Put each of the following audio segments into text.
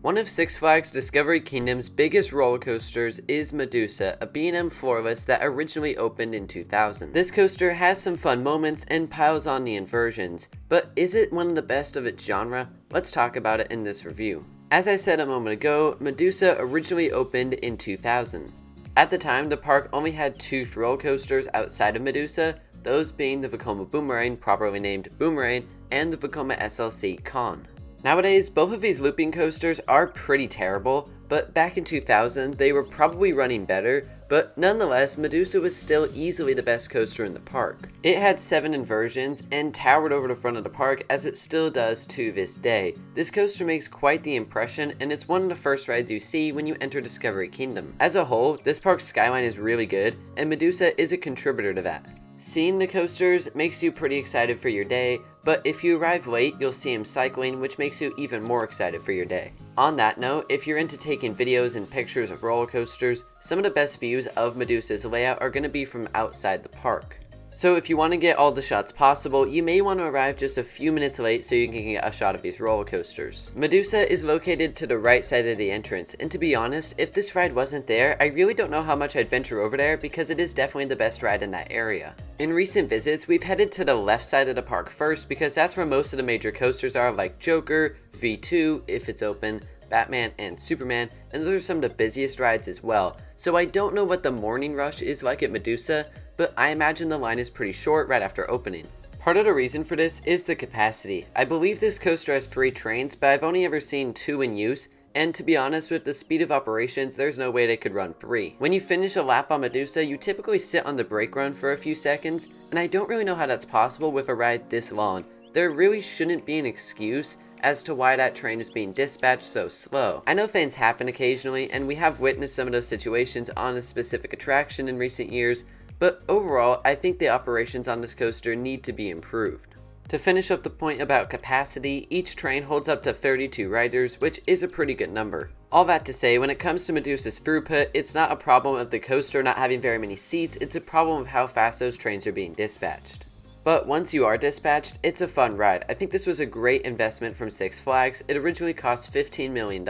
One of Six Flags Discovery Kingdom's biggest roller coasters is Medusa, a B&M Floorless that originally opened in 2000. This coaster has some fun moments and piles on the inversions, but is it one of the best of its genre? Let's talk about it in this review. As I said a moment ago, Medusa originally opened in 2000. At the time, the park only had two roller coasters outside of Medusa, those being the Vekoma Boomerang, properly named Boomerang, and the Vekoma SLC Con. Nowadays, both of these looping coasters are pretty terrible, but back in 2000, they were probably running better, but nonetheless, Medusa was still easily the best coaster in the park. It had 7 inversions and towered over the front of the park as it still does to this day. This coaster makes quite the impression, and it's one of the first rides you see when you enter Discovery Kingdom. As a whole, this park's skyline is really good, and Medusa is a contributor to that. Seeing the coasters makes you pretty excited for your day, but if you arrive late, you'll see them cycling, which makes you even more excited for your day. On that note, if you're into taking videos and pictures of roller coasters, some of the best views of Medusa's layout are going to be from outside the park. So if you want to get all the shots possible, you may want to arrive just a few minutes late so you can get a shot of these roller coasters. Medusa is located to the right side of the entrance, and to be honest, if this ride wasn't there, I really don't know how much I'd venture over there because it is definitely the best ride in that area. In recent visits, we've headed to the left side of the park first because that's where most of the major coasters are, like Joker, V2 if it's open, Batman, and Superman, and those are some of the busiest rides as well. So I don't know what the morning rush is like at Medusa, but I imagine the line is pretty short right after opening. Part of the reason for this is the capacity. I believe this coaster has 3 trains, but I've only ever seen 2 in use, and to be honest, with the speed of operations, there's no way they could run 3. When you finish a lap on Medusa, you typically sit on the brake run for a few seconds, and I don't really know how that's possible with a ride this long. There really shouldn't be an excuse as to why that train is being dispatched so slow. I know things happen occasionally, and we have witnessed some of those situations on a specific attraction in recent years, but overall, I think the operations on this coaster need to be improved. To finish up the point about capacity, each train holds up to 32 riders, which is a pretty good number. All that to say, when it comes to Medusa's throughput, it's not a problem of the coaster not having very many seats, it's a problem of how fast those trains are being dispatched. But once you are dispatched, it's a fun ride. I think this was a great investment from Six Flags. It originally cost $15 million.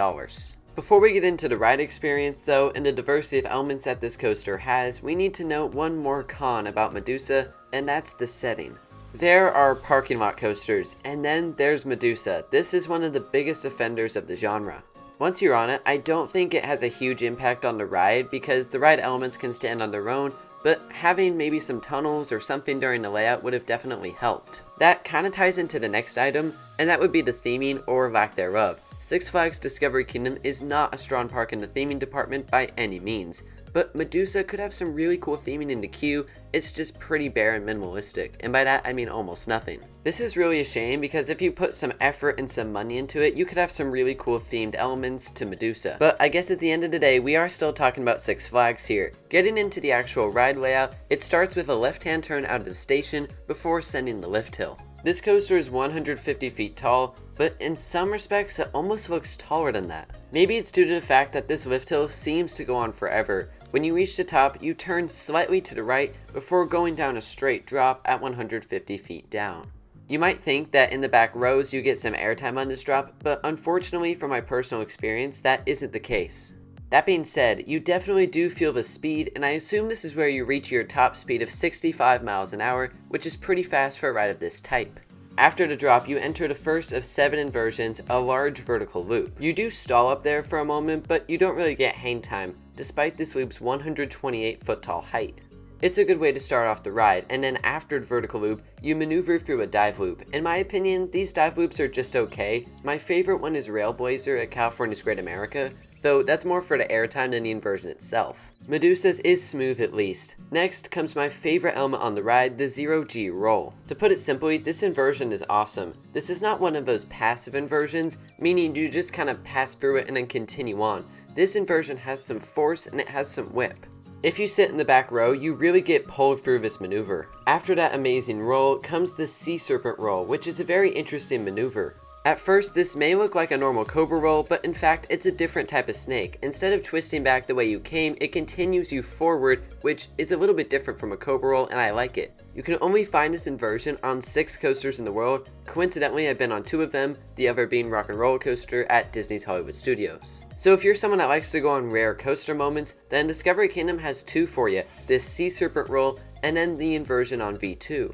Before we get into the ride experience though, and the diversity of elements that this coaster has, we need to note one more con about Medusa, and that's the setting. There are parking lot coasters, and then there's Medusa. This is one of the biggest offenders of the genre. Once you're on it, I don't think it has a huge impact on the ride because the ride elements can stand on their own, but having maybe some tunnels or something during the layout would have definitely helped. That kind of ties into the next item, and that would be the theming or lack thereof. Six Flags Discovery Kingdom is not a strong park in the theming department by any means, but Medusa could have some really cool theming in the queue. It's just pretty bare and minimalistic, and by that I mean almost nothing. This is really a shame because if you put some effort and some money into it, you could have some really cool themed elements to Medusa. But I guess at the end of the day, we are still talking about Six Flags here. Getting into the actual ride layout, it starts with a left-hand turn out of the station before ascending the lift hill. This coaster is 150 feet tall, but in some respects it almost looks taller than that. Maybe it's due to the fact that this lift hill seems to go on forever. When you reach the top, you turn slightly to the right before going down a straight drop at 150 feet down. You might think that in the back rows you get some airtime on this drop, but unfortunately from my personal experience, that isn't the case. That being said, you definitely do feel the speed, and I assume this is where you reach your top speed of 65 miles an hour, which is pretty fast for a ride of this type. After the drop, you enter the first of 7 inversions, a large vertical loop. You do stall up there for a moment, but you don't really get hang time, despite this loop's 128 foot tall height. It's a good way to start off the ride, and then after the vertical loop, you maneuver through a dive loop. In my opinion, these dive loops are just okay. My favorite one is Railblazer at California's Great America, though that's more for the airtime than the inversion itself. Medusa's is smooth at least. Next comes my favorite element on the ride, the 0G roll. To put it simply, this inversion is awesome. This is not one of those passive inversions, meaning you just kind of pass through it and then continue on. This inversion has some force and it has some whip. If you sit in the back row, you really get pulled through this maneuver. After that amazing roll comes the Sea Serpent roll, which is a very interesting maneuver. At first, this may look like a normal cobra roll, but in fact, it's a different type of snake. Instead of twisting back the way you came, it continues you forward, which is a little bit different from a cobra roll, and I like it. You can only find this inversion on 6 coasters in the world. Coincidentally, I've been on 2 of them, the other being Rock and Roller Coaster at Disney's Hollywood Studios. So if you're someone that likes to go on rare coaster moments, then Discovery Kingdom has 2 for you, this Sea Serpent roll and then the inversion on V2.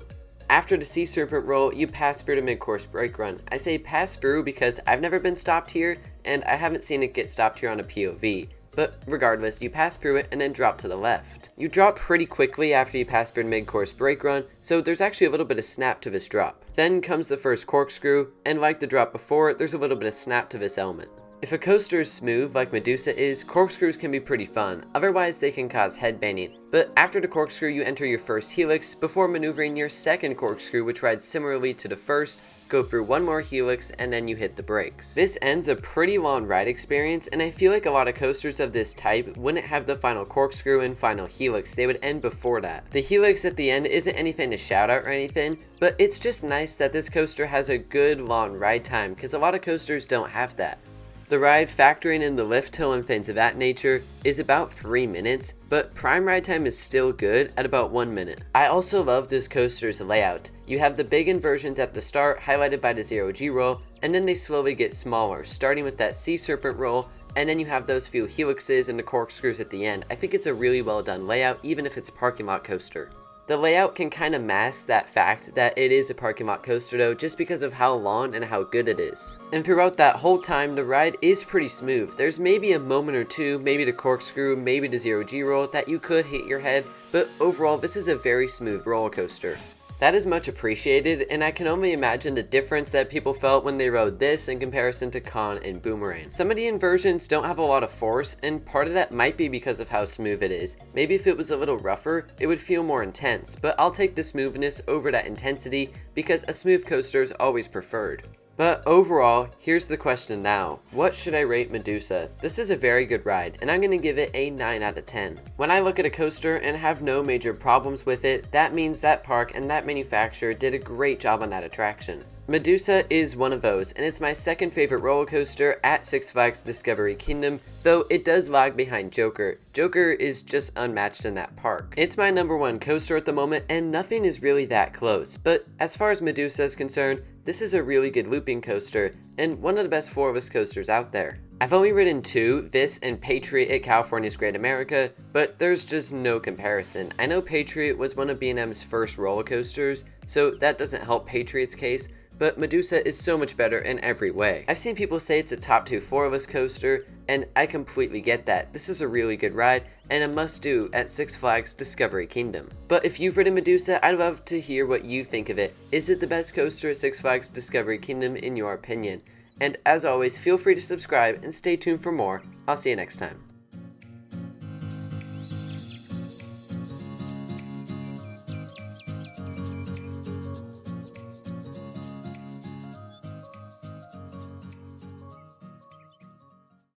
After the Sea Serpent roll, you pass through the mid-course brake run. I say pass through because I've never been stopped here, and I haven't seen it get stopped here on a POV. But regardless, you pass through it and then drop to the left. You drop pretty quickly after you pass through the mid-course brake run, so there's actually a little bit of snap to this drop. Then comes the first corkscrew, and like the drop before, there's a little bit of snap to this element. If a coaster is smooth like Medusa is, corkscrews can be pretty fun, otherwise they can cause headbanging. But after the corkscrew you enter your first helix before maneuvering your second corkscrew, which rides similarly to the first, go through one more helix, and then you hit the brakes. This ends a pretty long ride experience, and I feel like a lot of coasters of this type wouldn't have the final corkscrew and final helix, they would end before that. The helix at the end isn't anything to shout out or anything, but it's just nice that this coaster has a good long ride time, because a lot of coasters don't have that. The ride, factoring in the lift hill and things of that nature, is about 3 minutes, but prime ride time is still good at about 1 minute. I also love this coaster's layout. You have the big inversions at the start, highlighted by the 0G roll, and then they slowly get smaller, starting with that Sea Serpent roll, and then you have those few helixes and the corkscrews at the end. I think it's a really well done layout, even if it's a parking lot coaster. The layout can kind of mask that fact that it is a parking lot coaster though, just because of how long and how good it is. And throughout that whole time, the ride is pretty smooth. There's maybe a moment or two, maybe the corkscrew, maybe the 0G roll, that you could hit your head, but overall this is a very smooth roller coaster. That is much appreciated, and I can only imagine the difference that people felt when they rode this in comparison to Con and Boomerang. Some of the inversions don't have a lot of force, and part of that might be because of how smooth it is. Maybe if it was a little rougher, it would feel more intense, but I'll take the smoothness over that intensity because a smooth coaster is always preferred. But overall, here's the question now. What should I rate Medusa? This is a very good ride, and I'm going to give it a 9 out of 10. When I look at a coaster and have no major problems with it, that means that park and that manufacturer did a great job on that attraction. Medusa is one of those, and it's my second favorite roller coaster at Six Flags Discovery Kingdom, though it does lag behind Joker. Joker is just unmatched in that park. It's my number 1 coaster at the moment, and nothing is really that close, but as far as Medusa is concerned, this is a really good looping coaster, and one of the best Floorless coasters out there. I've only ridden 2, this and Patriot at California's Great America, but there's just no comparison. I know Patriot was one of B&M's first roller coasters, so that doesn't help Patriot's case, but Medusa is so much better in every way. I've seen people say it's a top 2 Floorless coaster, and I completely get that. This is a really good ride, and a must-do at Six Flags Discovery Kingdom. But if you've ridden Medusa, I'd love to hear what you think of it. Is it the best coaster at Six Flags Discovery Kingdom in your opinion? And as always, feel free to subscribe and stay tuned for more. I'll see you next time.